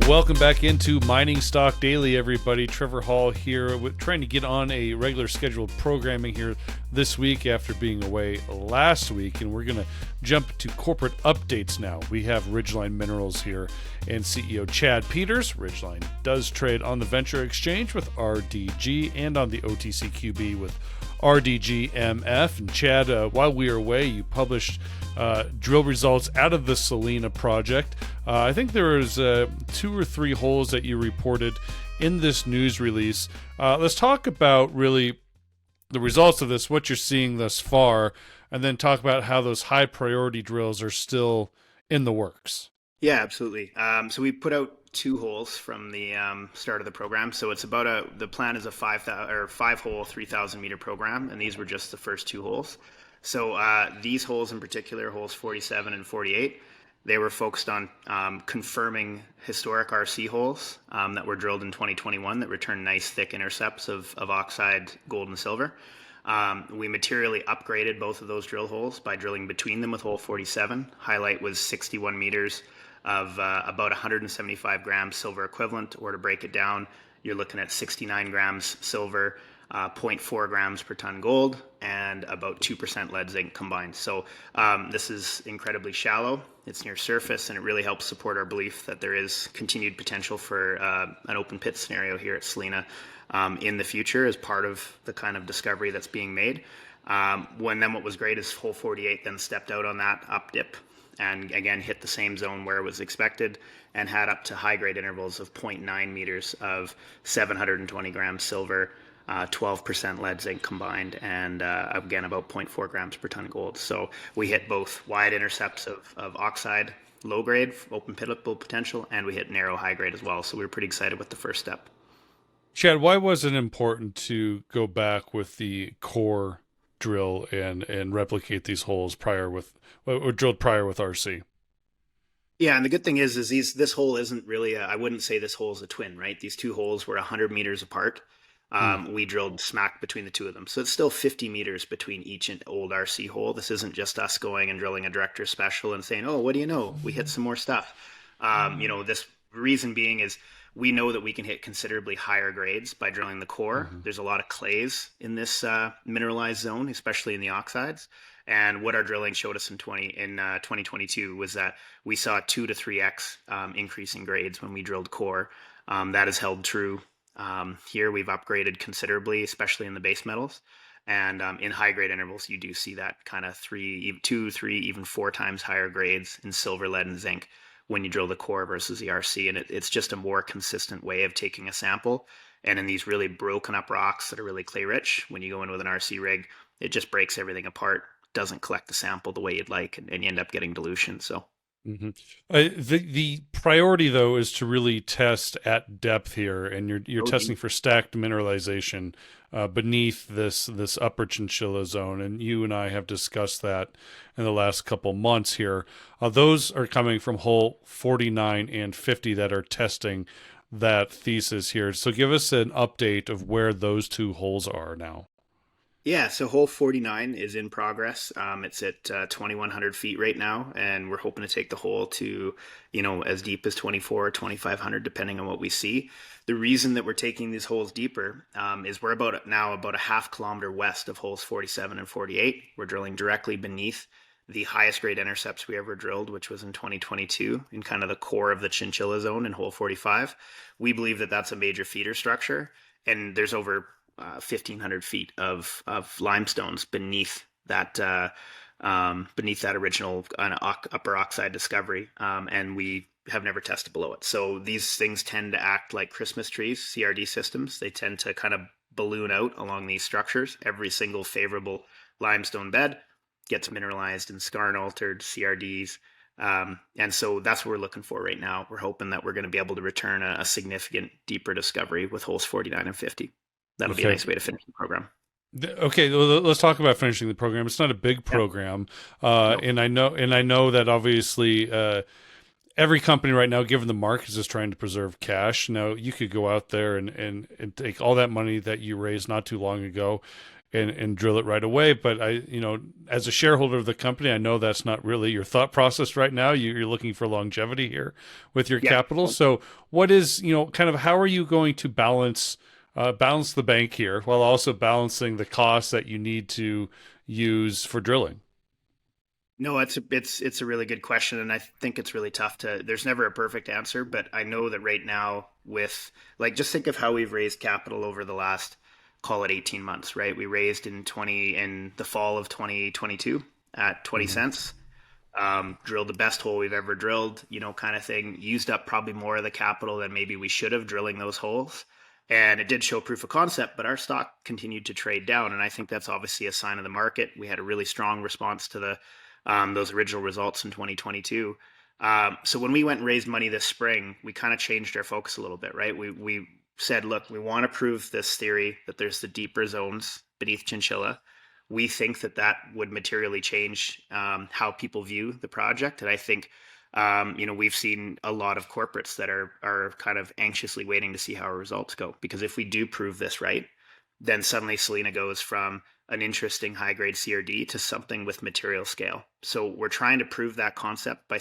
Welcome back into Mining Stock Daily, everybody. Trevor Hall here, trying to get on a regular scheduled programming here this week after being away last week, and we're going to jump to corporate updates now. We have Ridgeline Minerals here and CEO Chad Peters. Ridgeline does trade on the Venture Exchange with RDG and on the OTCQB with RDGMF. And Chad, while we were away, you published drill results out of the Selena Project. I think there was 2 or 3 holes that you reported in this news release. Let's talk about really the results of this, what you're seeing thus far, and then talk about how those high priority drills are still in the works. Yeah, absolutely. So we put out 2 holes from the start of the program. So it's about the plan is a 5-hole, 3,000 meter program, and these were just the first 2 holes. So these holes in particular, holes 47 and 48, they were focused on confirming historic RC holes that were drilled in 2021 that returned nice thick intercepts of oxide, gold, and silver. We materially upgraded both of those drill holes by drilling between them with hole 47. Highlight was 61 meters of about 175 grams silver equivalent, or to break it down, you're looking at 69 grams silver, 0.4 grams per ton gold, and about 2% lead zinc combined. So this is incredibly shallow. It's near surface, and it really helps support our belief that there is continued potential for an open pit scenario here at Selena in the future as part of the kind of discovery that's being made. What was great is hole 48 then stepped out on that up dip and again hit the same zone where it was expected and had up to high grade intervals of 0.9 meters of 720 grams silver, 12% lead zinc combined, and again about 0.4 grams per ton gold. So we hit both wide intercepts of oxide, low grade, open pitable potential, and we hit narrow high grade as well. So we were pretty excited with the first step. Chad, why was it important to go back with the core drill and replicate these holes drilled prior with RC? Yeah, and the good thing is this hole isn't really I wouldn't say this hole is a twin, right? These 2 holes were 100 meters apart. We drilled smack between the 2 of them. So it's still 50 meters between each old RC hole. This isn't just us going and drilling a director's special and saying, oh, what do you know? We hit some more stuff. This reason being is we know that we can hit considerably higher grades by drilling the core. Mm-hmm. There's a lot of clays in this mineralized zone, especially in the oxides. And what our drilling showed us in 2022 was that we saw 2 to 3x increase in grades when we drilled core. That has held true. Here we've upgraded considerably, especially in the base metals. And in high grade intervals, you do see that kind of 2, 3, even 4 times higher grades in silver, lead, and zinc when you drill the core versus the RC. And it's just a more consistent way of taking a sample. And in these really broken up rocks that are really clay rich, when you go in with an RC rig, it just breaks everything apart, doesn't collect the sample the way you'd like, and you end up getting dilution. So. Mm-hmm. The priority though is to really test at depth here, and you're testing for stacked mineralization beneath this Upper Chinchilla zone, and you and I have discussed that in the last couple months here. Those are coming from hole 49 and 50 that are testing that thesis here. So give us an update of where those 2 holes are now. Yeah, so hole 49 is in progress. It's at 2,100 feet right now, and we're hoping to take the hole to, as deep as 24 or 2,500, depending on what we see. The reason that we're taking these holes deeper is we're about a half kilometer west of holes 47 and 48. We're drilling directly beneath the highest grade intercepts we ever drilled, which was in 2022, in kind of the core of the Chinchilla zone in hole 45. We believe that that's a major feeder structure, and there's over 1,500 feet of limestones beneath that original upper oxide discovery, and we have never tested below it. So these things tend to act like Christmas trees, CRD systems. They tend to kind of balloon out along these structures. Every single favorable limestone bed gets mineralized and skarn altered CRDs. And so that's what we're looking for right now. We're hoping that we're going to be able to return a significant deeper discovery with holes 49 and 50. That'll be a nice way to finish the program. Okay, well, let's talk about finishing the program. It's not a big program, and I know that obviously every company right now, given the market, is just trying to preserve cash. Now, you could go out there and take all that money that you raised not too long ago and drill it right away. But as a shareholder of the company, I know that's not really your thought process right now. You're looking for longevity here with your Yeah. capital. So what is, kind of how are you going to balance the bank here while also balancing the costs that you need to use for drilling? No, it's a really good question, and I think it's really tough to. There's never a perfect answer, but I know that right now, with like, just think of how we've raised capital over the last, call it 18 months, right? We raised in the fall of 2022 at 20 Mhm. cents. Drilled the best hole we've ever drilled, kind of thing. Used up probably more of the capital than maybe we should have drilling those holes. And it did show proof of concept, but our stock continued to trade down. And I think that's obviously a sign of the market. We had a really strong response to those original results in 2022. So when we went and raised money this spring, we kind of changed our focus a little bit, right? We said, look, we want to prove this theory that there's the deeper zones beneath Chinchilla. We think that that would materially change how people view the project. And I think, we've seen a lot of corporates that are kind of anxiously waiting to see how our results go. Because if we do prove this right, then suddenly Selena goes from an interesting high grade CRD to something with material scale. So we're trying to prove that concept by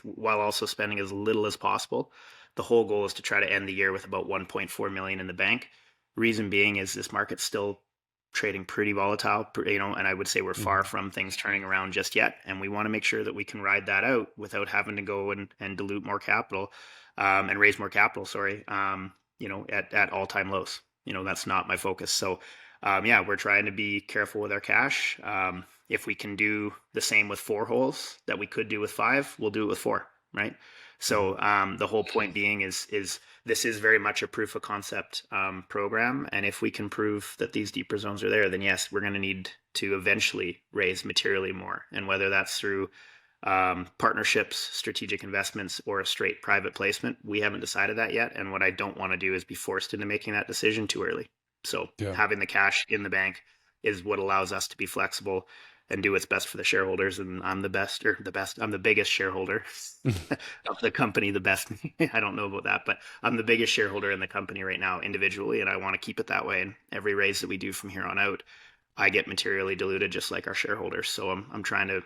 while also spending as little as possible. The whole goal is to try to end the year with about 1.4 million in the bank. Reason being is this market's still trading pretty volatile, and I would say we're far Mhm. from things turning around just yet. And we want to make sure that we can ride that out without having to go and dilute more capital, and raise more capital, sorry, at all-time lows. That's not my focus. So, yeah, we're trying to be careful with our cash. If we can do the same with 4 holes that we could do with 5, we'll do it with 4, right? So the whole point being is this is very much a proof of concept program, and if we can prove that these deeper zones are there, then yes, we're going to need to eventually raise materially more, and whether that's through partnerships, strategic investments, or a straight private placement, we haven't decided that yet. And what I don't want to do is be forced into making that decision too early. So Yeah. having the cash in the bank is what allows us to be flexible and do what's best for the shareholders. And I'm I'm the biggest shareholder of the company, the best. I don't know about that, but I'm the biggest shareholder in the company right now individually, and I want to keep it that way. And every raise that we do from here on out, I get materially diluted just like our shareholders. So I'm trying to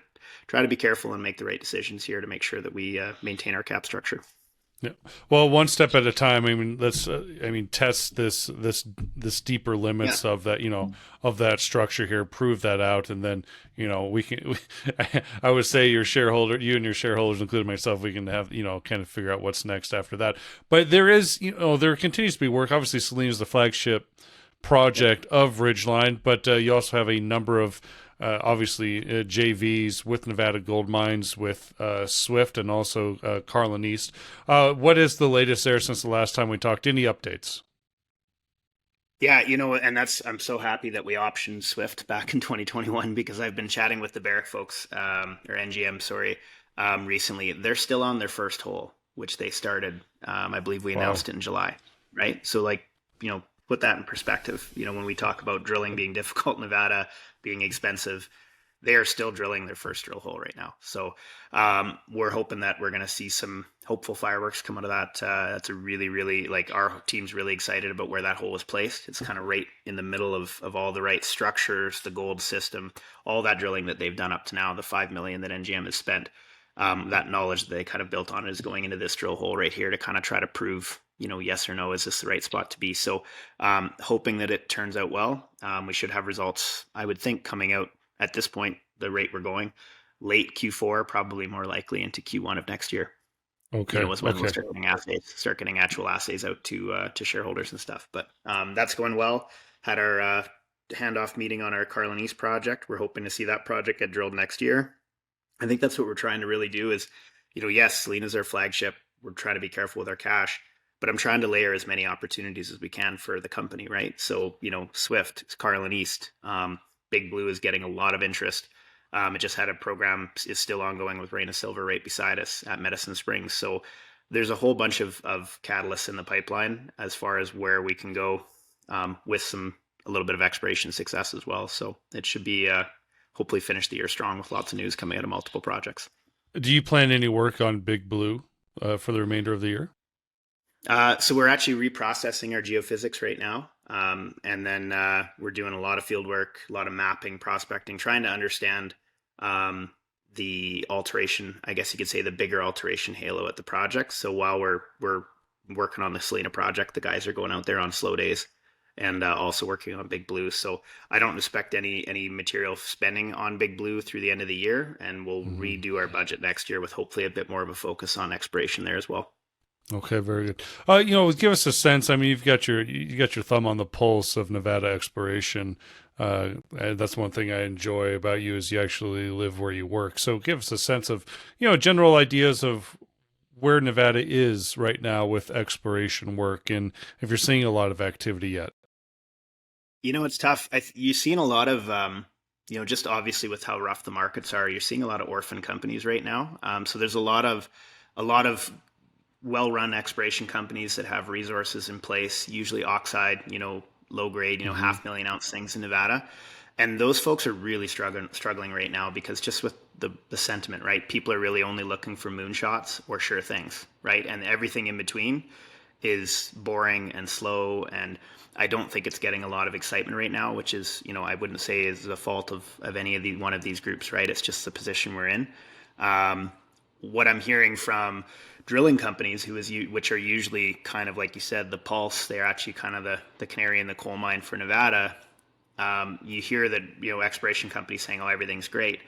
be careful and make the right decisions here to make sure that we maintain our cap structure. Yeah. Well, one step at a time. I mean, let's. Test this deeper Yeah. limits of that. Of that structure here. Prove that out, and then we can. I would say you and your shareholders, including myself, we can have kind of figure out what's next after that. But there continues to be work. Obviously, Selena is the flagship Yep. project of Ridgeline, but you also have a number of JVs with Nevada Gold Mines, with Swift, and also Carlin East. What is the latest there since the last time we talked? Any updates? Yeah, and I'm so happy that we optioned Swift back in 2021 because I've been chatting with the Barrick folks, or NGM, sorry, recently. They're still on their first hole, which they started. I believe we Wow. announced it in July, right? So, like, put that in perspective. When we talk about drilling being difficult, Nevada being expensive, they are still drilling their first drill hole right now. So we're hoping that we're going to see some hopeful fireworks come out of that. That's a really, really, like, our team's really excited about where that hole was placed. It's kind of right in the middle of all the right structures, the gold system, all that drilling that they've done up to now, the 5 million that NGM has spent. That knowledge that they kind of built on is going into this drill hole right here to kind of try to prove, yes or no, is this the right spot to be? So hoping that it turns out well. We should have results, I would think, coming out at this point, the rate we're going, late Q4, probably more likely into Q1 of next year. Okay. Was when we'll Okay. start getting actual assays out to shareholders and stuff. But that's going well. Had our handoff meeting on our Carlin East project. We're hoping to see that project get drilled next year. I think that's what we're trying to really do is, yes, Selena's our flagship. We're trying to be careful with our cash, but I'm trying to layer as many opportunities as we can for the company, right? So, Swift, Carlin East, Big Blue is getting a lot of interest. It just had a program, is still ongoing with Reina Silver right beside us at Medicine Springs. So there's a whole bunch of catalysts in the pipeline as far as where we can go, with a little bit of exploration success as well. So it should be hopefully finish the year strong with lots of news coming out of multiple projects. Do you plan any work on Big Blue for the remainder of the year? So we're actually reprocessing our geophysics right now. And then we're doing a lot of field work, a lot of mapping, prospecting, trying to understand the alteration, I guess you could say the bigger alteration halo at the project. So while we're working on the Selena Project, the guys are going out there on slow days and also working on Big Blue. So I don't expect any material spending on Big Blue through the end of the year, and we'll redo our budget next year with hopefully a bit more of a focus on exploration there as well. Okay, very good. Give us a sense. I mean, you got your thumb on the pulse of Nevada exploration. And that's one thing I enjoy about you is you actually live where you work. So give us a sense of, general ideas of where Nevada is right now with exploration work, and if you're seeing a lot of activity yet. It's tough. You've seen a lot of, just obviously with how rough the markets are, you're seeing a lot of orphan companies right now. So there's a lot of well-run exploration companies that have resources in place, usually oxide, low grade, 500,000 ounce things in Nevada. And those folks are really struggling right now because just with the sentiment, right? People are really only looking for moonshots or sure things, right? And everything in between is boring and slow. And I don't think it's getting a lot of excitement right now, which is, I wouldn't say is the fault of any one of these groups, right? It's just the position we're in. What I'm hearing from drilling companies, which are usually kind of like you said, the pulse, they're actually kind of the canary in the coal mine for Nevada. You hear that exploration companies saying, "Oh, everything's great,"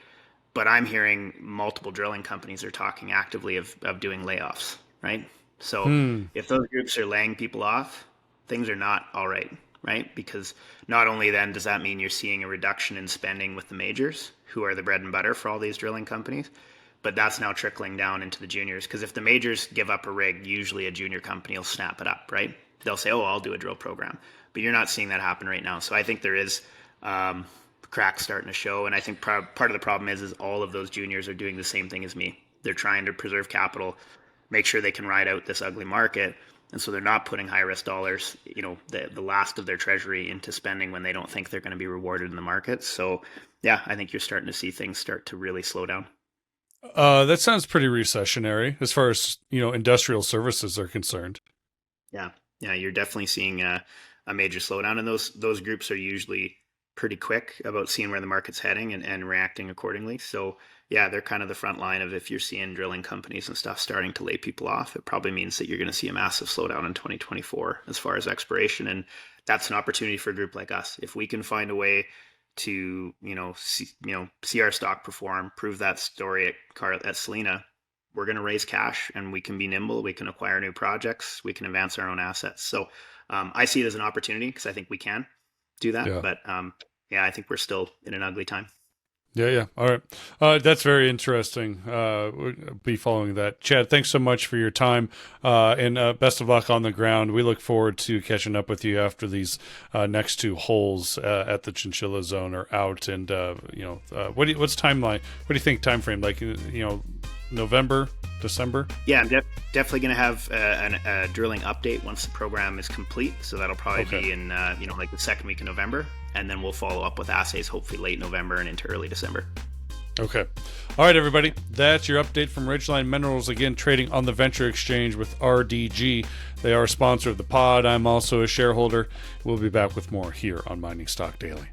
but I'm hearing multiple drilling companies are talking actively of doing layoffs. Right, so if those groups are laying people off, things are not all right. Right, because not only then does that mean you're seeing a reduction in spending with the majors, who are the bread and butter for all these drilling companies, but that's now trickling down into the juniors. Because if the majors give up a rig, usually a junior company will snap it up, right? They'll say, "Oh, I'll do a drill program." But you're not seeing that happen right now. So I think there is cracks starting to show. And I think part of the problem is all of those juniors are doing the same thing as me. They're trying to preserve capital, make sure they can ride out this ugly market. And so they're not putting high risk dollars, the last of their treasury into spending when they don't think they're going to be rewarded in the market. So yeah, I think you're starting to see things start to really slow down. That sounds pretty recessionary as far as, industrial services are concerned. Yeah, you're definitely seeing a major slowdown, and those groups are usually pretty quick about seeing where the market's heading and reacting accordingly. So yeah, they're kind of the front line of if you're seeing drilling companies and stuff starting to lay people off, it probably means that you're going to see a massive slowdown in 2024 as far as exploration. And that's an opportunity for a group like us. If we can find a way to, see our stock perform, prove that story at Selena, we're going to raise cash and we can be nimble. We can acquire new projects. We can advance our own assets. So I see it as an opportunity because I think we can do that. Yeah. But I think we're still in an ugly time. Yeah. All right. That's very interesting. We'll be following that. Chad, thanks so much for your time and best of luck on the ground. We look forward to catching up with you after these next two holes at the Chinchilla zone are out. And, what's timeline? What do you think time frame? Like, November, December? Yeah, I'm definitely going to have a drilling update once the program is complete. So that'll probably be in, like the second week of November. And then we'll follow up with assays hopefully late November and into early December. Okay. All right, everybody. That's your update from Ridgeline Minerals, again, trading on the Venture Exchange with RDG. They are a sponsor of the pod. I'm also a shareholder. We'll be back with more here on Mining Stock Daily.